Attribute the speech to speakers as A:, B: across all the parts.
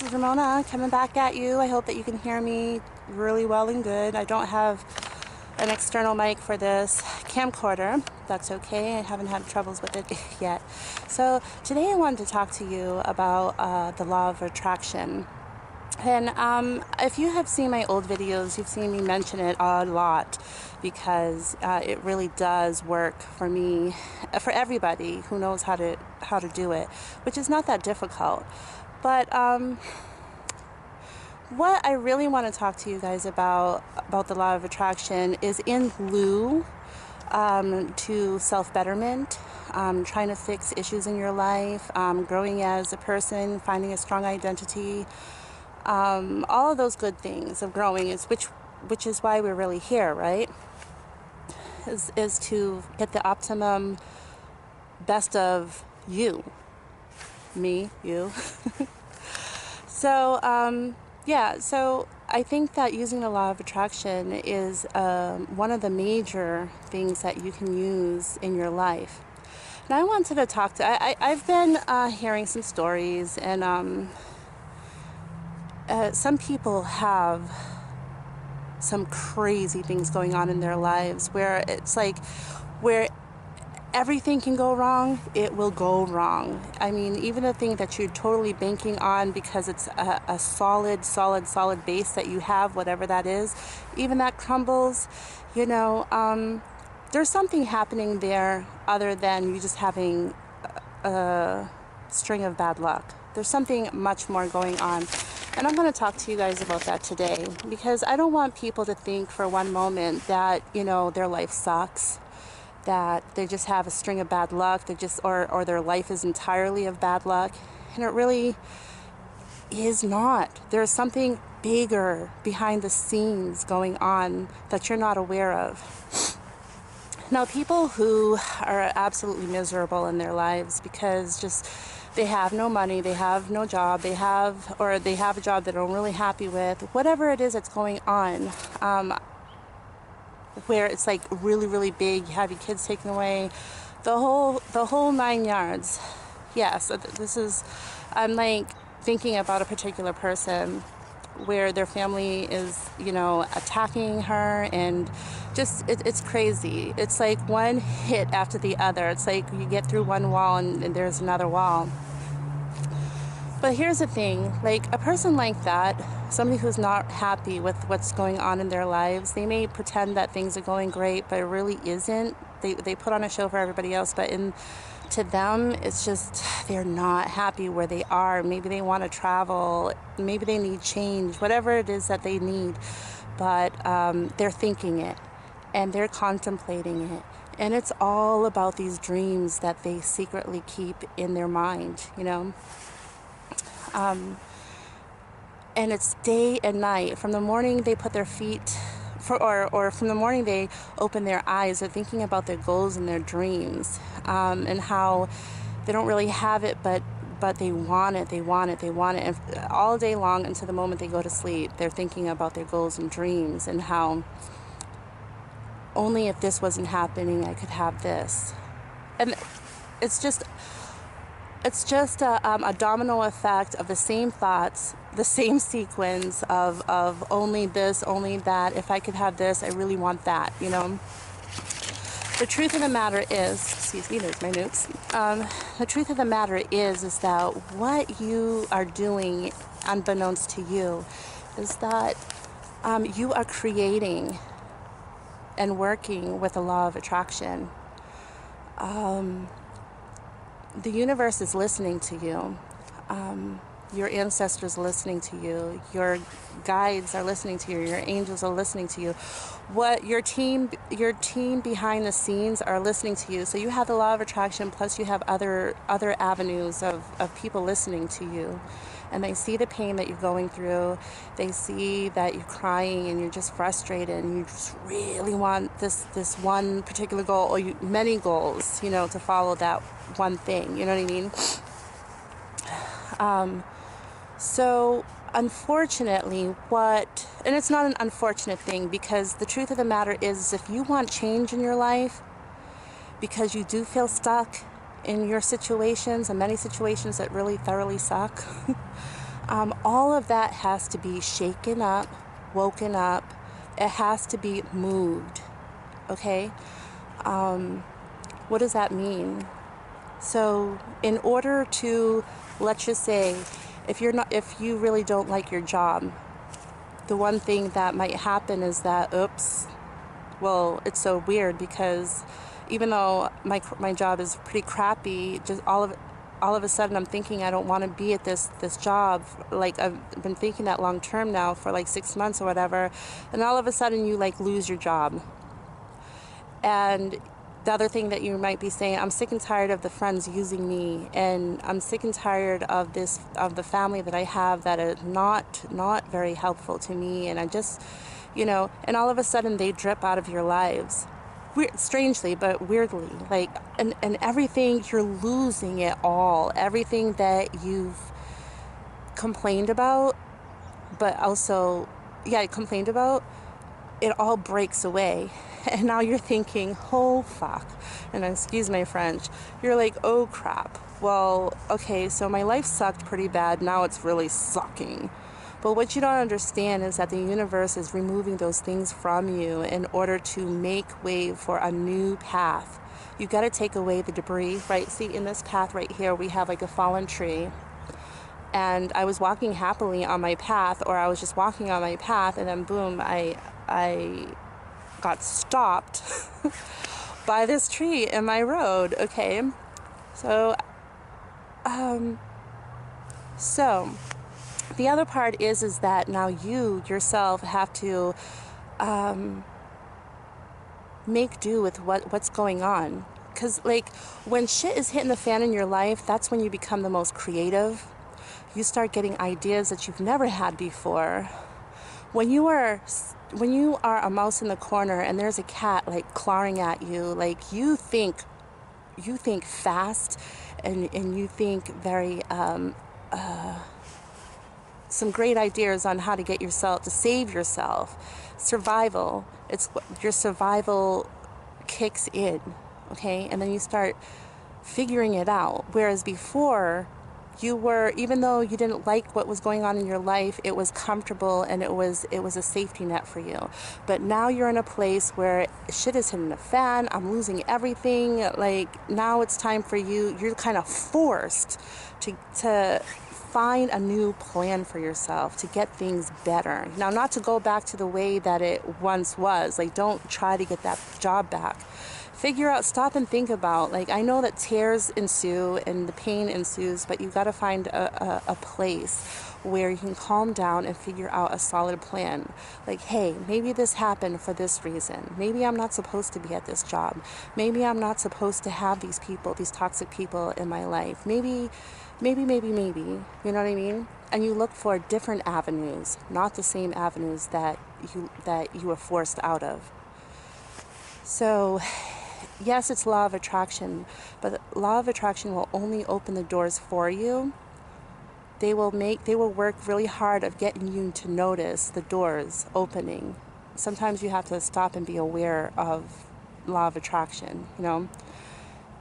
A: is Ramona coming back at you. I hope that you can hear me really well and good. I don't have an external mic for this camcorder. That's okay. I haven't had troubles with it yet. So today I wanted to talk to you about the law of attraction. And if you have seen my old videos, you've seen me mention it a lot because it really does work for me, for everybody who knows how to do it, which is not that difficult. But what I really want to talk to you guys about the law of attraction is in lieu to self-betterment, trying to fix issues in your life, growing as a person, finding a strong identity. All of those good things of growing is which is why we're really here, right? Is to get the optimum best of you, me, you. So yeah, so I think that using the law of attraction is one of the major things that you can use in your life. Now I wanted to talk to I've been hearing some stories, and some people have some crazy things going on in their lives where it's like, where everything can go wrong, it will go wrong. I mean, even the thing that you're totally banking on because it's a solid base that you have, whatever that is, even that crumbles, you know, there's something happening there other than you just having a string of bad luck. There's something much more going on. And I'm going to talk to you guys about that today because I don't want people to think for one moment that, you know, their life sucks, that they just have a string of bad luck, they just or their life is entirely of bad luck. And it really is not. There's something bigger behind the scenes going on that you're not aware of. Now, people who are absolutely miserable in their lives because just they have no money, they have no job, they have a job that they're really happy with, whatever it is that's going on, where it's like really big, you have your kids taken away, the whole 9 yards. Yes, I'm like thinking about a particular person where their family is, you know, attacking her, and just it's crazy. It's like one hit after the other. It's like you get through one wall and there's another wall. But here's the thing, like a person like that, somebody who's not happy with what's going on in their lives, they may pretend that things are going great, but it really isn't. They put on a show for everybody else, but to them, it's just they're not happy where they are. Maybe they want to travel, maybe they need change, whatever it is that they need, but they're thinking it and they're contemplating it. And it's all about these dreams that they secretly keep in their mind, you know? And it's day and night. From the morning they put their feet, or from the morning they open their eyes, they're thinking about their goals and their dreams, and how they don't really have it, but they want it, and all day long until the moment they go to sleep, they're thinking about their goals and dreams, and how only if this wasn't happening I could have this. And it's just a domino effect of the same thoughts, the same sequence of only this, only that. If I could have this, I really want that, you know. The truth of the matter is, excuse me, there's my notes. The truth of the matter is that what you are doing, unbeknownst to you, is that you are creating and working with the law of attraction. The universe is listening to you. Your ancestors are listening to you. Your guides are listening to you. Your angels are listening to you. What your team behind the scenes are listening to you. So you have the law of attraction, plus you have other avenues of people listening to you. And they see the pain that you're going through. They see that you're crying and you're just frustrated and you just really want this one particular goal, or many goals, you know, to follow that one thing. You know what I mean? So unfortunately, and it's not an unfortunate thing, because the truth of the matter is, if you want change in your life, because you do feel stuck in your situations, and many situations that really thoroughly suck, All of that has to be shaken up, woken up. It has to be moved. Okay? What does that mean? So in order to, let's just say, if you really don't like your job, the one thing that might happen is that, oops, well, it's so weird because even though my job is pretty crappy, just all of a sudden I'm thinking I don't want to be at this job. Like, I've been thinking that long term now for like 6 months or whatever, and all of a sudden you like lose your job. And the other thing that you might be saying, I'm sick and tired of the friends using me, and I'm sick and tired of the family that I have that is not very helpful to me, and I just, and all of a sudden they drip out of your lives. Strangely, but weirdly, like, and everything, you're losing it all. Everything that you've complained about, but also, complained about, it all breaks away. And now you're thinking, oh fuck, and excuse my French, you're like, oh crap, well, okay, so my life sucked pretty bad, now it's really sucking. But what you don't understand is that the universe is removing those things from you in order to make way for a new path. You got to take away the debris, right? See, in this path right here, we have like a fallen tree. And I was walking happily on my path, or I was just walking on my path, and then boom, I got stopped by this tree in my road. Okay, so the other part is that now you yourself have to make do with what's going on, because like when shit is hitting the fan in your life, that's when you become the most creative. You start getting ideas that you've never had before. When you are a mouse in the corner and there's a cat like clawing at you, like you think fast, and you think very some great ideas on how to get yourself to save yourself. Survival, it's your survival kicks in, okay, and then you start figuring it out. Whereas before, you were, even though you didn't like what was going on in your life, it was comfortable and it was a safety net for you. But now you're in a place where shit is hitting the fan, I'm losing everything. Like, now it's time for you're kind of forced to find a new plan for yourself to get things better. Now, not to go back to the way that it once was. Like, don't try to get that job back. Figure out, stop and think about, like, I know that tears ensue and the pain ensues, but you got to find a place where you can calm down and figure out a solid plan. Like, hey, maybe this happened for this reason. Maybe I'm not supposed to be at this job. Maybe I'm not supposed to have these people, these toxic people in my life. Maybe, you know what I mean? And you look for different avenues, not the same avenues that you were forced out of. So, yes, it's law of attraction, but law of attraction will only open the doors for you. They will work really hard of getting you to notice the doors opening. Sometimes you have to stop and be aware of law of attraction,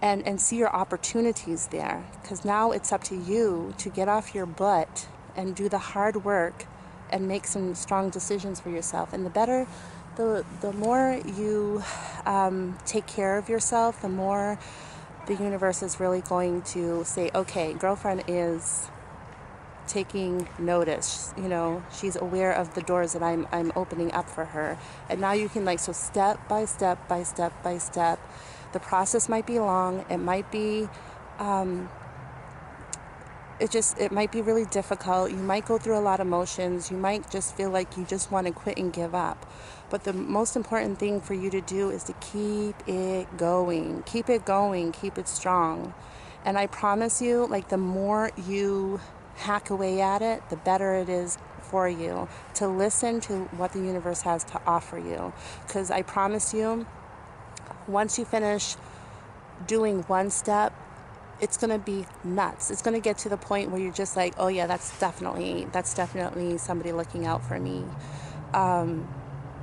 A: and see your opportunities there. Because now it's up to you to get off your butt and do the hard work and make some strong decisions for yourself. And the more you take care of yourself, the more the universe is really going to say, okay, girlfriend is taking notice. She's aware of the doors that I'm opening up for her. And now you can, like, so step by step by step by step. The process might be long. It might be it might be really difficult. You might go through a lot of emotions. You might just feel like you just want to quit and give up. But the most important thing for you to do is to keep it going. Keep it going. Keep it strong. And I promise you, like, the more you hack away at it, the better it is for you to listen to what the universe has to offer you. Because I promise you, once you finish doing one step, it's going to be nuts. It's going to get to the point where you're just like, oh yeah, that's definitely somebody looking out for me.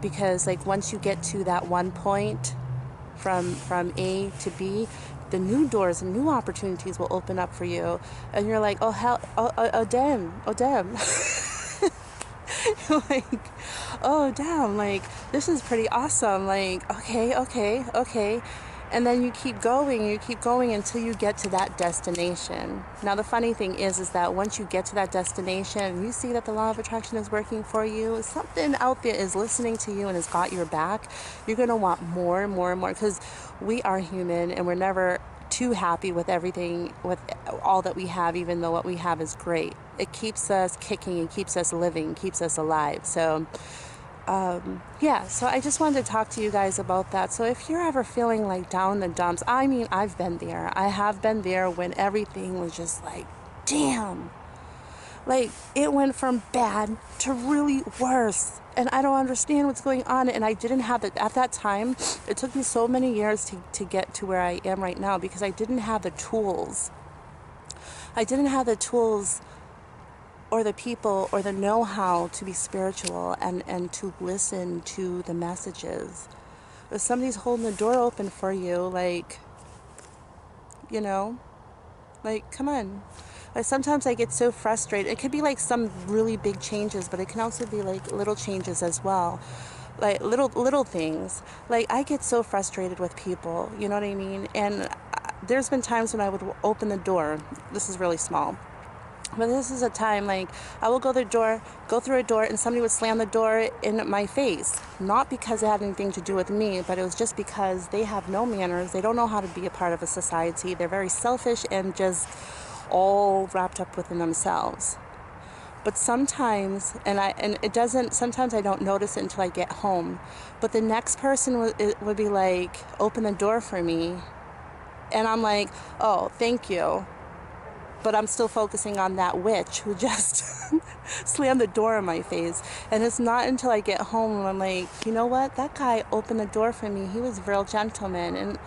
A: Because, like, once you get to that one point from A to B, the new doors and new opportunities will open up for you. And you're like, oh hell, oh damn, oh damn. Like, oh damn, like this is pretty awesome. Like, okay. And then you keep going until you get to that destination. Now the funny thing is that once you get to that destination and you see that the law of attraction is working for you, something out there is listening to you and has got your back, you're going to want more and more and more, because we are human and we're never too happy with everything, with all that we have, even though what we have is great. It keeps us kicking, it keeps us living, keeps us alive. So yeah, so I just wanted to talk to you guys about that. So if you're ever feeling like down in the dumps, I mean, I've been there. I have been there when everything was just like, damn. Like, it went from bad to really worse. And I don't understand what's going on. And I didn't have it at that time. It took me so many years to get to where I am right now, because I didn't have the tools. I didn't have the tools or the people or the know-how to be spiritual and to listen to the messages. If somebody's holding the door open for you, like, you know, like, come on. Like, sometimes I get so frustrated. It could be like some really big changes, but it can also be like little changes as well. Like little things. Like, I get so frustrated with people, you know what I mean? And there's been times when I would open the door. This is really small. But this is a time, like, I will go through a door, and somebody would slam the door in my face. Not because it had anything to do with me, but it was just because they have no manners. They don't know how to be a part of a society. They're very selfish and just all wrapped up within themselves. But sometimes, sometimes I don't notice it until I get home. But the next person would be like, open the door for me. And I'm like, oh, thank you. But I'm still focusing on that witch who just slammed the door in my face. And it's not until I get home when I'm like, you know what? That guy opened the door for me. He was a real gentleman. And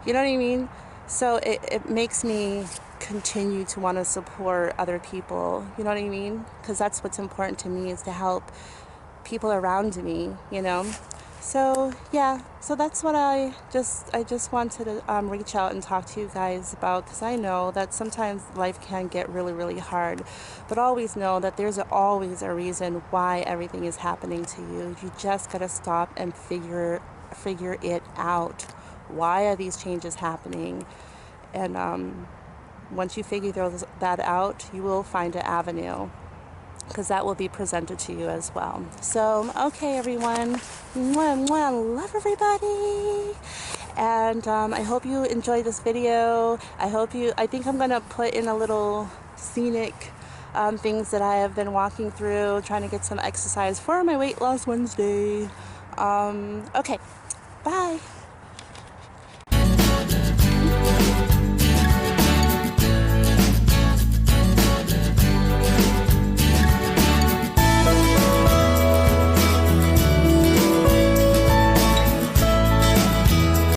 A: you know what I mean? So it makes me continue to want to support other people. You know what I mean? Because that's what's important to me, is to help people around me, you know? So yeah, so that's what I just wanted to reach out and talk to you guys about, because I know that sometimes life can get really, really hard, but always know that there's always a reason why everything is happening to you. You just gotta stop and figure it out. Why are these changes happening? And once you figure that out, you will find an avenue, because that will be presented to you as well. So, okay, everyone. Mwah, mwah, love everybody. And I hope you enjoyed this video. I think I'm going to put in a little scenic things that I have been walking through, trying to get some exercise for my Weight Loss Wednesday. Okay, bye.